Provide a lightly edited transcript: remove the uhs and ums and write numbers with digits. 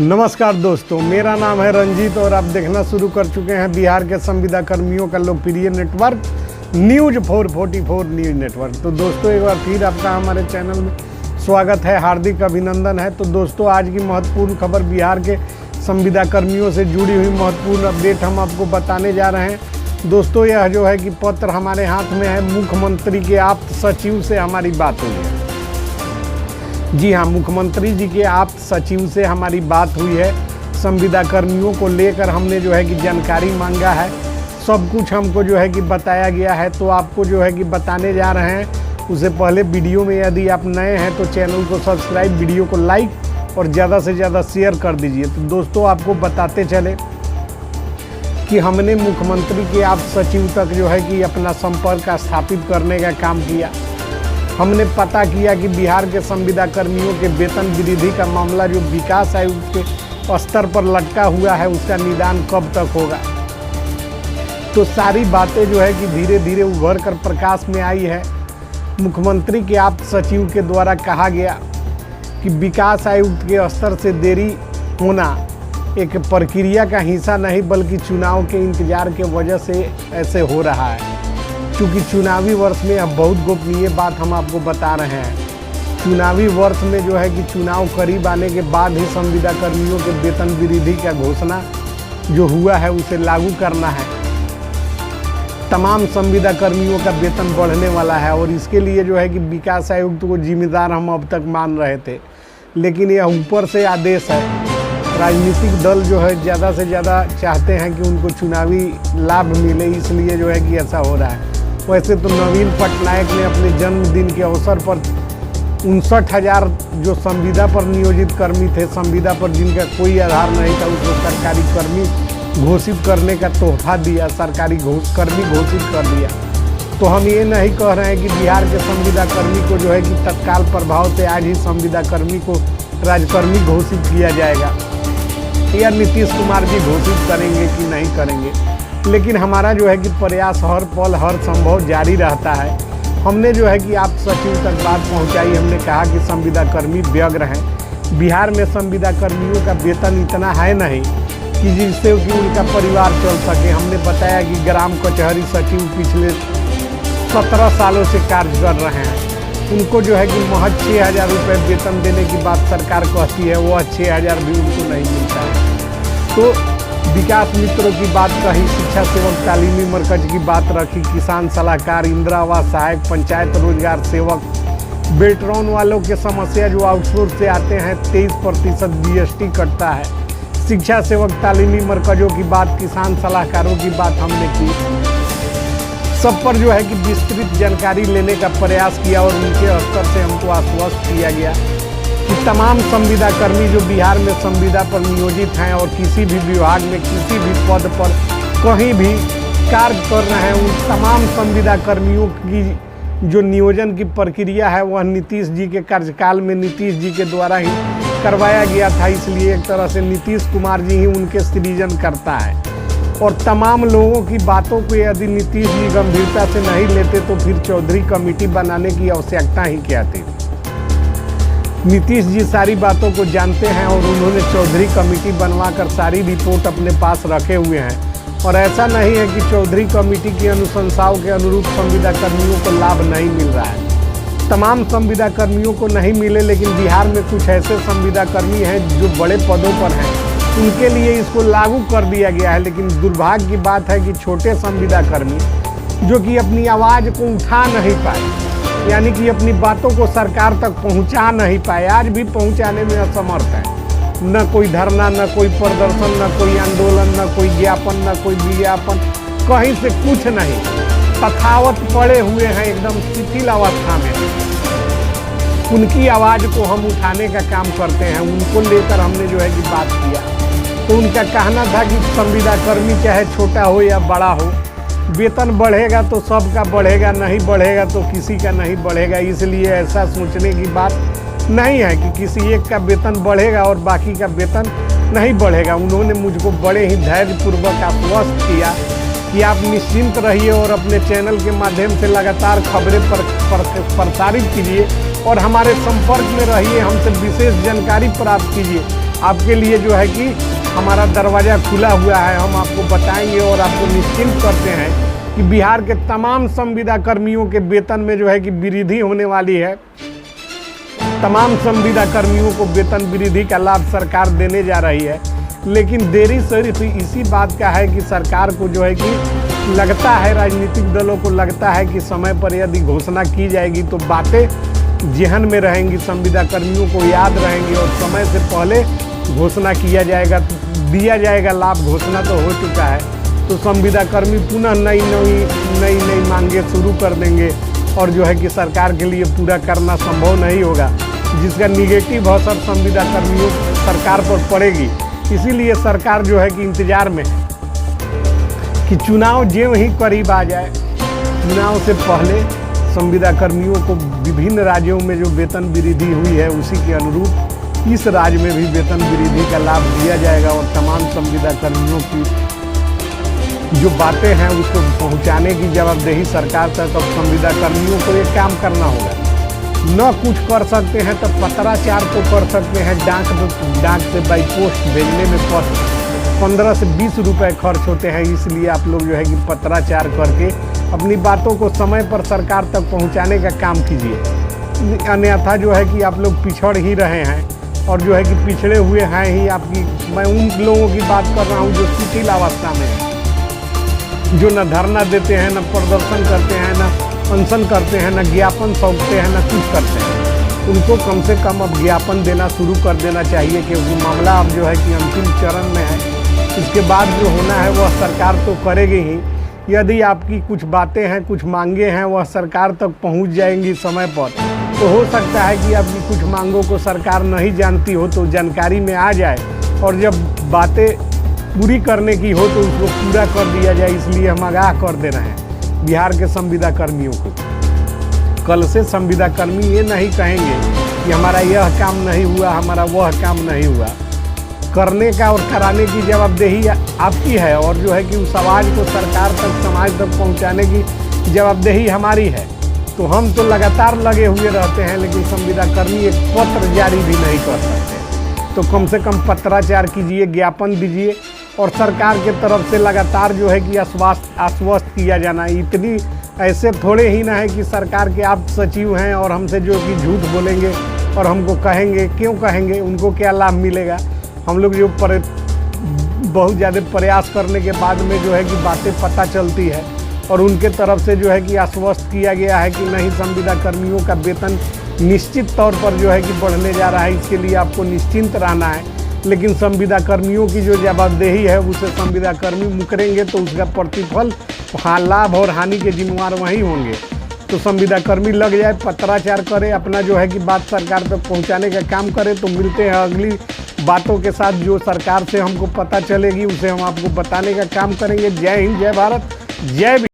नमस्कार दोस्तों, मेरा नाम है रंजीत और आप देखना शुरू कर चुके हैं बिहार के संविदा कर्मियों का लोकप्रिय नेटवर्क न्यूज 444 न्यूज नेटवर्क। तो दोस्तों, एक बार फिर आपका हमारे चैनल में स्वागत है, हार्दिक अभिनंदन है। तो दोस्तों, आज की महत्वपूर्ण खबर, बिहार के संविदा कर्मियों से जुड़ी हुई महत्वपूर्ण अपडेट हम आपको बताने जा रहे हैं। दोस्तों, यह जो है कि पत्र हमारे हाथ में है, मुख्यमंत्री के आप्त सचिव से हमारी बात हुई है। जी हाँ, मुख्यमंत्री जी के आप्त सचिव से हमारी बात हुई है। संविदा कर्मियों को लेकर हमने जो है कि जानकारी मांगा है, सब कुछ हमको जो है कि बताया गया है, तो आपको जो है कि बताने जा रहे हैं। उससे पहले वीडियो में यदि आप नए हैं तो चैनल को सब्सक्राइब, वीडियो को लाइक और ज़्यादा से ज़्यादा शेयर कर दीजिए। तो दोस्तों, आपको बताते चले कि हमने मुख्यमंत्री के आप्त सचिव तक जो है कि अपना संपर्क स्थापित करने का काम किया। हमने पता किया कि बिहार के संविदा कर्मियों के वेतन वृद्धि का मामला जो विकास आयोग के स्तर पर लटका हुआ है, उसका निदान कब तक होगा। तो सारी बातें जो है कि धीरे धीरे उभर कर प्रकाश में आई है। मुख्यमंत्री के आप्त सचिव के द्वारा कहा गया कि विकास आयुक्त के स्तर से देरी होना एक प्रक्रिया का हिस्सा नहीं, बल्कि चुनाव के इंतजार के वजह से ऐसे हो रहा है। क्योंकि चुनावी वर्ष में अब बहुत गोपनीय बात हम आपको बता रहे हैं। चुनावी वर्ष में जो है कि चुनाव करीब आने के बाद ही संविदा कर्मियों के वेतन वृद्धि का घोषणा जो हुआ है उसे लागू करना है। तमाम संविदा कर्मियों का वेतन बढ़ने वाला है और इसके लिए जो है कि विकास आयुक्त को जिम्मेदार हम अब तक मान रहे थे, लेकिन यह ऊपर से आदेश है। राजनीतिक दल जो है ज़्यादा से ज़्यादा चाहते हैं कि उनको चुनावी लाभ मिले, इसलिए जो है कि ऐसा हो रहा है। वैसे तो नवीन पटनायक ने अपने जन्मदिन के अवसर पर 59,000 जो संविदा पर नियोजित कर्मी थे, संविदा पर जिनका कोई आधार नहीं था, उसको सरकारी कर्मी घोषित करने का तोहफा दिया, सरकारी कर्मी घोषित कर दिया। तो हम ये नहीं कह रहे हैं कि बिहार के संविदा कर्मी को जो है कि तत्काल प्रभाव से आज ही संविदा कर्मी को राजकर्मी घोषित किया जाएगा या नीतीश कुमार जी घोषित करेंगे कि नहीं करेंगे, लेकिन हमारा जो है कि प्रयास हर पल हर संभव जारी रहता है। हमने जो है कि आप सचिव तक बात पहुंचाई। हमने कहा कि संविदा कर्मी व्यग्र हैं। बिहार में संविदा कर्मियों का वेतन इतना है नहीं कि जिससे कि उनका परिवार चल सके। हमने बताया कि ग्राम कचहरी सचिव पिछले 17 सालों से कार्य कर रहे हैं। उनको जो है कि महज 6,000 रुपये वेतन देने की बात सरकार कहती है, वह 6,000 भी उनको नहीं मिलता है। तो विकास मित्रों की बात कही, शिक्षा सेवक तालीमी मरकज की बात रखी, किसान सलाहकार, इंदिरा आवास सहायक, पंचायत रोजगार सेवक, बेटरॉन वालों के समस्या जो आउटसोर्स से आते हैं 23% GST कटता है। शिक्षा सेवक तालीमी मरकजों की बात, किसान सलाहकारों की बात हमने की। सब पर जो है कि विस्तृत जानकारी लेने का प्रयास किया और उनके स्तर से हमको आश्वस्त किया गया कि तमाम संविदा कर्मी जो बिहार में संविदा पर नियोजित हैं और किसी भी विभाग में किसी भी पद पर कहीं भी कार्य कर रहे हैं, उन तमाम संविदा कर्मियों की जो नियोजन की प्रक्रिया है वह नीतीश जी के कार्यकाल में नीतीश जी के द्वारा ही करवाया गया था। इसलिए एक तरह से नीतीश कुमार जी ही उनके सृजन करता है और तमाम लोगों की बातों को यदि नीतीश जी गंभीरता से नहीं लेते तो फिर चौधरी कमेटी बनाने की आवश्यकता ही क्या थी। नीतीश जी सारी बातों को जानते हैं और उन्होंने चौधरी कमेटी बनवाकर सारी रिपोर्ट अपने पास रखे हुए हैं। और ऐसा नहीं है कि चौधरी कमेटी की अनुशंसाओं के अनुरूप संविदा कर्मियों को लाभ नहीं मिल रहा है। तमाम संविदा कर्मियों को नहीं मिले, लेकिन बिहार में कुछ ऐसे संविदा कर्मी हैं जो बड़े पदों पर हैं, उनके लिए इसको लागू कर दिया गया है। लेकिन दुर्भाग्य की बात है कि छोटे संविदा कर्मी जो कि अपनी आवाज़ को उठा नहीं पाए, यानी कि अपनी बातों को सरकार तक पहुंचा नहीं पाए, आज भी पहुंचाने में असमर्थ है। न कोई धरना, न कोई प्रदर्शन, न कोई आंदोलन, न कोई ज्ञापन, न कोई विज्ञापन, कहीं से कुछ नहीं, तथावत पड़े हुए हैं, एकदम शिथिल अवस्था में। उनकी आवाज़ को हम उठाने का काम करते हैं, उनको लेकर हमने जो है कि बात किया। तो उनका कहना था कि संविदा कर्मी चाहे छोटा हो या बड़ा हो, वेतन बढ़ेगा तो सबका बढ़ेगा, नहीं बढ़ेगा तो किसी का नहीं बढ़ेगा। इसलिए ऐसा सोचने की बात नहीं है कि किसी एक का वेतन बढ़ेगा और बाकी का वेतन नहीं बढ़ेगा। उन्होंने मुझको बड़े ही धैर्यपूर्वक आश्वस्त किया कि आप निश्चिंत रहिए और अपने चैनल के माध्यम से लगातार खबरें प्रसारित कीजिए और हमारे संपर्क में रहिए, हमसे विशेष जानकारी प्राप्त कीजिए। आपके लिए जो है कि हमारा दरवाज़ा खुला हुआ है। हम आपको बताएंगे और आपको निश्चिंत करते हैं कि बिहार के तमाम संविदा कर्मियों के वेतन में जो है कि वृद्धि होने वाली है। तमाम संविदा कर्मियों को वेतन वृद्धि का लाभ सरकार देने जा रही है, लेकिन देरी सिर्फ इसी बात का है कि सरकार को जो है कि लगता है, राजनीतिक दलों को लगता है कि समय पर यदि घोषणा की जाएगी तो बातें जेहन में रहेंगी, संविदा कर्मियों को याद रहेंगी और समय से पहले घोषणा किया जाएगा, दिया जाएगा लाभ। घोषणा तो हो चुका है, तो संविदा कर्मी पुनः नई मांगे शुरू कर देंगे और जो है कि सरकार के लिए पूरा करना संभव नहीं होगा, जिसका निगेटिव असर संविदा कर्मियों सरकार पर पड़ेगी। इसीलिए सरकार जो है कि इंतजार में है कि चुनाव ज्यों ही करीब आ जाए, चुनाव से पहले संविदा कर्मियों को विभिन्न राज्यों में जो वेतन वृद्धि हुई है उसी के अनुरूप इस राज्य में भी वेतन वृद्धि का लाभ दिया जाएगा और तमाम संविदा कर्मियों की जो बातें हैं उसको पहुंचाने की जवाबदेही सरकार तक। अब संविदा कर्मियों को ये काम करना होगा, न कुछ कर सकते हैं तो पत्राचार तो कर सकते हैं, डाक से बाई पोस्ट भेजने में 15 से 20 रुपए खर्च होते हैं। इसलिए आप लोग जो है कि पत्राचार करके अपनी बातों को समय पर सरकार तक पहुंचाने का काम कीजिए, अन्यथा जो है कि आप लोग पिछड़ ही रहे हैं और जो है कि पिछड़े हुए हैं ही। मैं उन लोगों की बात कर रहा हूं जो शिथिल अवस्था में है, जो न धरना देते हैं, न प्रदर्शन करते हैं, न अनशन करते हैं, न ज्ञापन सौंपते हैं, न कुछ करते हैं। उनको कम से कम अब ज्ञापन देना शुरू कर देना चाहिए, क्योंकि मामला अब जो है कि अंतिम चरण में है। इसके बाद जो होना है वह सरकार तो करेगी ही। यदि आपकी कुछ बातें हैं, कुछ मांगे हैं, वह सरकार तक पहुंच जाएंगी समय पर, तो हो सकता है कि आपकी कुछ मांगों को सरकार नहीं जानती हो तो जानकारी में आ जाए और जब बातें पूरी करने की हो तो उसको पूरा कर दिया जाए। इसलिए हम आगाह कर दे रहे हैं बिहार के संविदा कर्मियों को। कल से संविदा कर्मी ये नहीं कहेंगे कि हमारा यह काम नहीं हुआ, हमारा वह काम नहीं हुआ। करने का और कराने की जवाबदेही आपकी है और जो है कि उस आवाज़ को सरकार तक, समाज तक पहुंचाने की जवाबदेही हमारी है। तो हम तो लगातार लगे हुए रहते हैं, लेकिन संविदा कर्मी एक पत्र जारी भी नहीं कर सकते। तो कम से कम पत्राचार कीजिए, ज्ञापन दीजिए और सरकार के तरफ से लगातार जो है कि आश्वस्त किया जाना। इतनी ऐसे थोड़े ही ना है कि सरकार के आप सचिव हैं और हमसे जो कि झूठ बोलेंगे और हमको कहेंगे। क्यों कहेंगे? उनको क्या लाभ मिलेगा? हम लोग जो बहुत ज़्यादा प्रयास करने के बाद में जो है कि बातें पता चलती है और उनके तरफ से जो है कि आश्वस्त किया गया है कि नहीं, संविदा कर्मियों का वेतन निश्चित तौर पर जो है कि बढ़ने जा रहा है, इसके लिए आपको निश्चिंत रहना है। लेकिन संविदा कर्मियों की जो जवाबदेही है उसे संविदा कर्मी मुकरेंगे तो उसका प्रतिफल, लाभ और हानि के जिम्मेवार वही होंगे। तो संविदा कर्मी लग जाए, पत्राचार करे, अपना जो है कि बात सरकार तक पहुंचाने का काम करे। तो मिलते हैं अगली बातों के साथ, जो सरकार से हमको पता चलेगी उसे हम आपको बताने का काम करेंगे। जय हिंद, जय भारत, जय